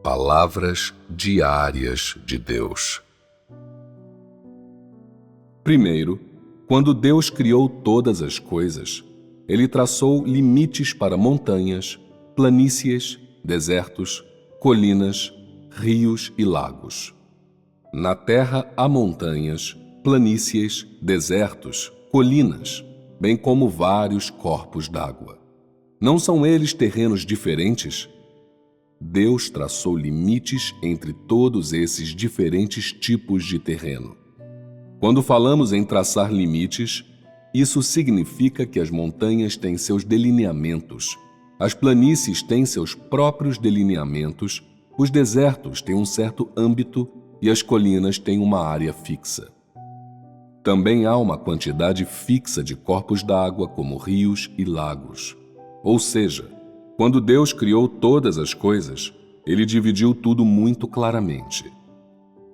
Palavras diárias de Deus. Primeiro, quando Deus criou todas as coisas, Ele traçou limites para montanhas, planícies, desertos, colinas, rios e lagos. Na terra há montanhas, planícies, desertos, colinas, bem como vários corpos d'água. Não são eles terrenos diferentes? Deus traçou limites entre todos esses diferentes tipos de terreno. Quando falamos em traçar limites, isso significa que as montanhas têm seus delineamentos, as planícies têm seus próprios delineamentos, os desertos têm um certo âmbito e as colinas têm uma área fixa. Também há uma quantidade fixa de corpos d'água, como rios e lagos. Ou seja, quando Deus criou todas as coisas, Ele dividiu tudo muito claramente.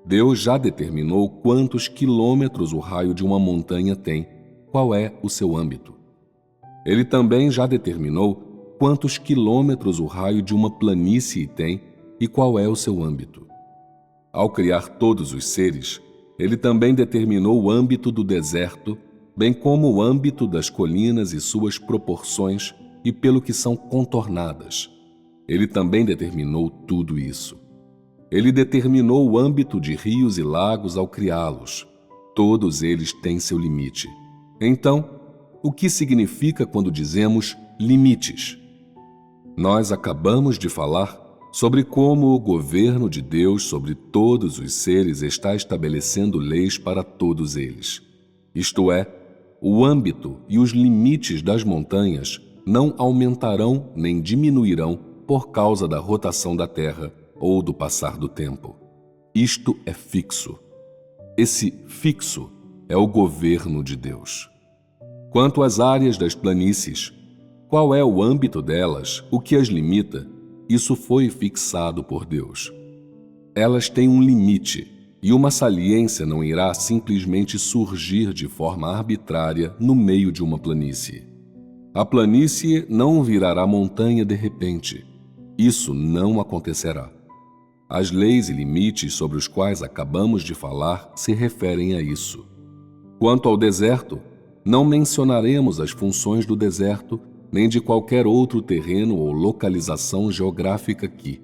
Deus já determinou quantos quilômetros o raio de uma montanha tem, qual é o seu âmbito. Ele também já determinou quantos quilômetros o raio de uma planície tem e qual é o seu âmbito. Ao criar todos os seres, Ele também determinou o âmbito do deserto, bem como o âmbito das colinas e suas proporções e pelo que são contornadas. Ele também determinou tudo isso. Ele determinou o âmbito de rios e lagos ao criá-los. Todos eles têm seu limite. Então, o que significa quando dizemos limites? Nós acabamos de falar sobre como o governo de Deus sobre todos os seres está estabelecendo leis para todos eles. Isto é, o âmbito e os limites das montanhas não aumentarão nem diminuirão por causa da rotação da Terra ou do passar do tempo. Isto é fixo. Esse fixo é o governo de Deus. Quanto às áreas das planícies, qual é o âmbito delas, o que as limita, isso foi fixado por Deus. Elas têm um limite e uma saliência não irá simplesmente surgir de forma arbitrária no meio de uma planície. A planície não virará montanha de repente. Isso não acontecerá. As leis e limites sobre os quais acabamos de falar se referem a isso. Quanto ao deserto, não mencionaremos as funções do deserto nem de qualquer outro terreno ou localização geográfica aqui,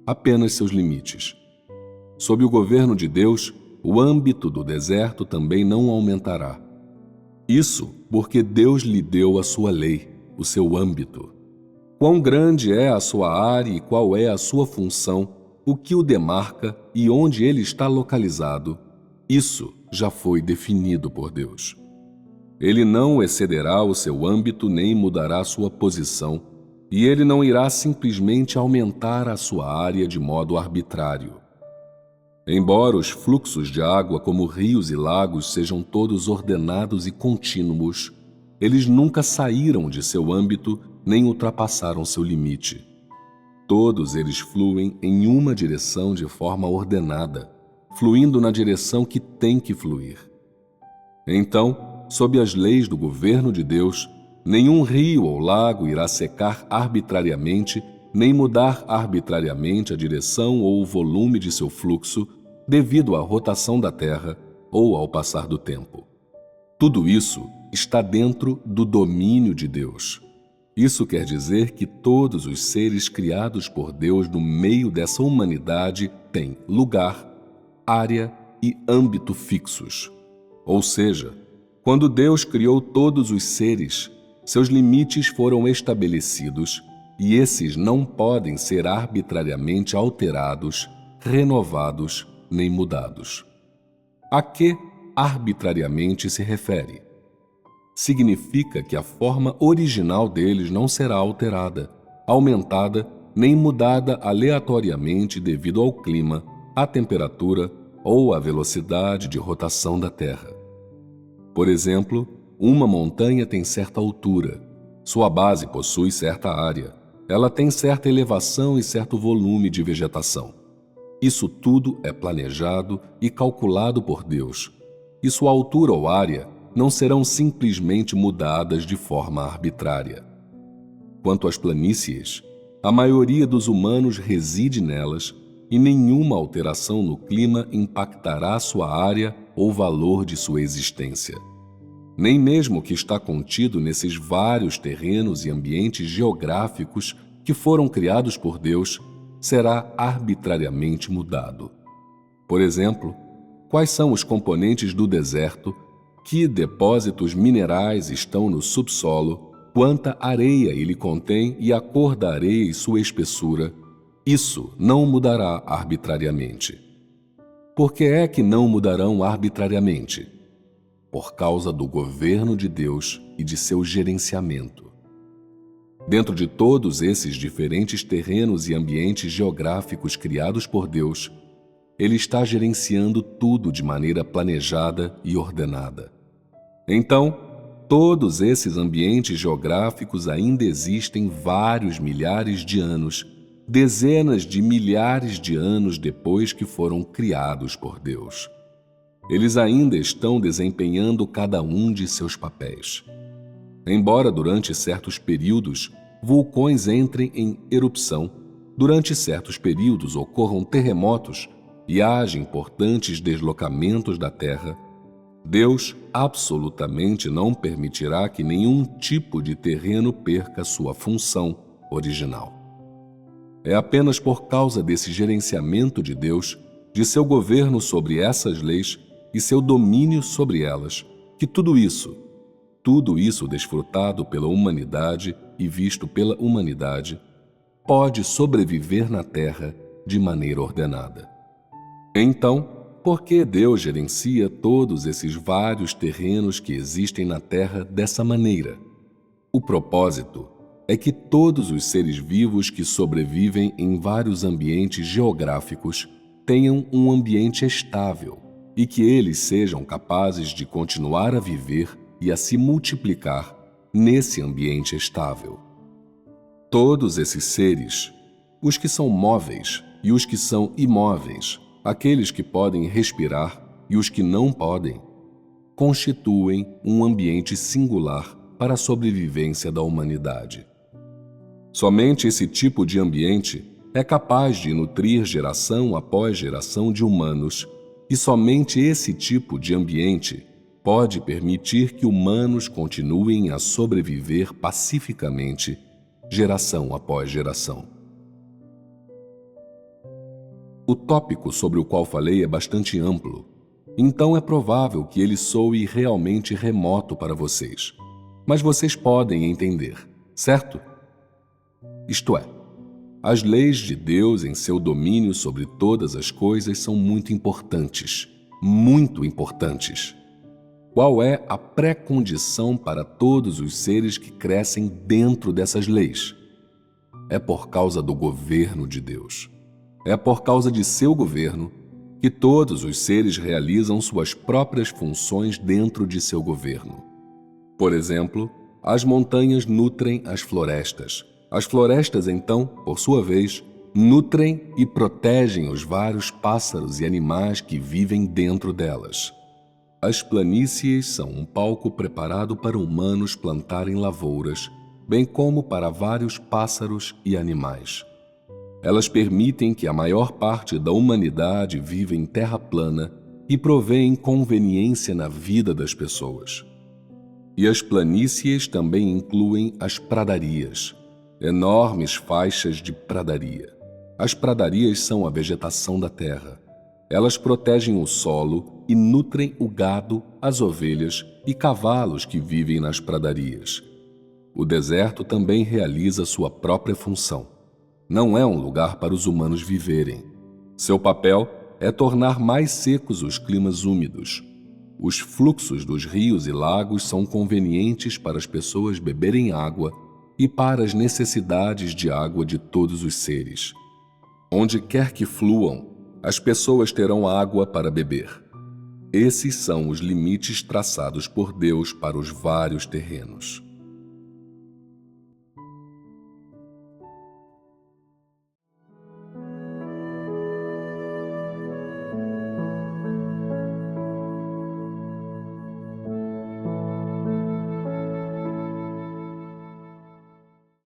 apenas seus limites. Sob o governo de Deus, o âmbito do deserto também não aumentará. Isso porque Deus lhe deu a sua lei, o seu âmbito. Quão grande é a sua área e qual é a sua função, o que o demarca e onde ele está localizado, isso já foi definido por Deus. Ele não excederá o seu âmbito nem mudará sua posição, e ele não irá simplesmente aumentar a sua área de modo arbitrário. Embora os fluxos de água como rios e lagos sejam todos ordenados e contínuos, eles nunca saíram de seu âmbito nem ultrapassaram seu limite. Todos eles fluem em uma direção de forma ordenada, fluindo na direção que tem que fluir. Então, sob as leis do governo de Deus, nenhum rio ou lago irá secar arbitrariamente, nem mudar arbitrariamente a direção ou o volume de seu fluxo devido à rotação da Terra ou ao passar do tempo. Tudo isso está dentro do domínio de Deus. Isso quer dizer que todos os seres criados por Deus no meio dessa humanidade têm lugar, área e âmbito fixos. Ou seja, quando Deus criou todos os seres, seus limites foram estabelecidos e esses não podem ser arbitrariamente alterados, renovados nem mudados. A que arbitrariamente se refere? Significa que a forma original deles não será alterada, aumentada nem mudada aleatoriamente devido ao clima, à temperatura ou à velocidade de rotação da Terra. Por exemplo, uma montanha tem certa altura, sua base possui certa área, ela tem certa elevação e certo volume de vegetação. Isso tudo é planejado e calculado por Deus, e sua altura ou área não serão simplesmente mudadas de forma arbitrária. Quanto às planícies, a maioria dos humanos reside nelas e nenhuma alteração no clima impactará sua área ou valor de sua existência. Nem mesmo o que está contido nesses vários terrenos e ambientes geográficos que foram criados por Deus será arbitrariamente mudado. Por exemplo, quais são os componentes do deserto, que depósitos minerais estão no subsolo, quanta areia ele contém e a cor da areia e sua espessura, isso não mudará arbitrariamente. Por que é que não mudarão arbitrariamente? Por causa do governo de Deus e de seu gerenciamento. Dentro de todos esses diferentes terrenos e ambientes geográficos criados por Deus, Ele está gerenciando tudo de maneira planejada e ordenada. Então, todos esses ambientes geográficos ainda existem vários milhares de anos, dezenas de milhares de anos depois que foram criados por Deus. Eles ainda estão desempenhando cada um de seus papéis. Embora durante certos períodos vulcões entrem em erupção, durante certos períodos ocorram terremotos e haja importantes deslocamentos da Terra, Deus absolutamente não permitirá que nenhum tipo de terreno perca sua função original. É apenas por causa desse gerenciamento de Deus, de seu governo sobre essas leis e seu domínio sobre elas, que tudo isso desfrutado pela humanidade e visto pela humanidade, pode sobreviver na Terra de maneira ordenada. Então, por que Deus gerencia todos esses vários terrenos que existem na Terra dessa maneira? O propósito é que todos os seres vivos que sobrevivem em vários ambientes geográficos tenham um ambiente estável e que eles sejam capazes de continuar a viver e a se multiplicar nesse ambiente estável. Todos esses seres, os que são móveis e os que são imóveis, aqueles que podem respirar e os que não podem, constituem um ambiente singular para a sobrevivência da humanidade. Somente esse tipo de ambiente é capaz de nutrir geração após geração de humanos, e somente esse tipo de ambiente pode permitir que humanos continuem a sobreviver pacificamente, geração após geração. O tópico sobre o qual falei é bastante amplo, então é provável que ele soe realmente remoto para vocês. Mas vocês podem entender, certo? Isto é, as leis de Deus em seu domínio sobre todas as coisas são muito importantes, muito importantes. Qual é a pré-condição para todos os seres que crescem dentro dessas leis? É por causa do governo de Deus. É por causa de seu governo que todos os seres realizam suas próprias funções dentro de seu governo. Por exemplo, as montanhas nutrem as florestas. As florestas, então, por sua vez, nutrem e protegem os vários pássaros e animais que vivem dentro delas. As planícies são um palco preparado para humanos plantarem lavouras, bem como para vários pássaros e animais. Elas permitem que a maior parte da humanidade viva em terra plana e provêem conveniência na vida das pessoas. E as planícies também incluem as pradarias, enormes faixas de pradaria. As pradarias são a vegetação da terra. Elas protegem o solo e nutrem o gado, as ovelhas e cavalos que vivem nas pradarias. O deserto também realiza sua própria função. Não é um lugar para os humanos viverem. Seu papel é tornar mais secos os climas úmidos. Os fluxos dos rios e lagos são convenientes para as pessoas beberem água e para as necessidades de água de todos os seres. Onde quer que fluam, as pessoas terão água para beber. Esses são os limites traçados por Deus para os vários terrenos.